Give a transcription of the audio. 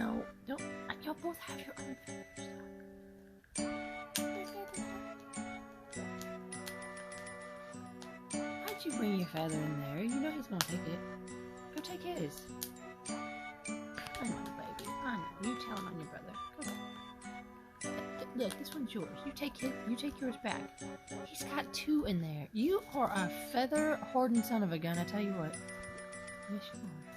No, don't. Y'all both have your own feathers. Why'd you bring your feather in there? You know he's gonna take it. Go take his. I know, baby. I know. You tell him on your brother. Go. Look, this one's yours. You take yours back. He's got 2 in there. You are a feather hoarding son of a gun, I tell you what. Yes, you are.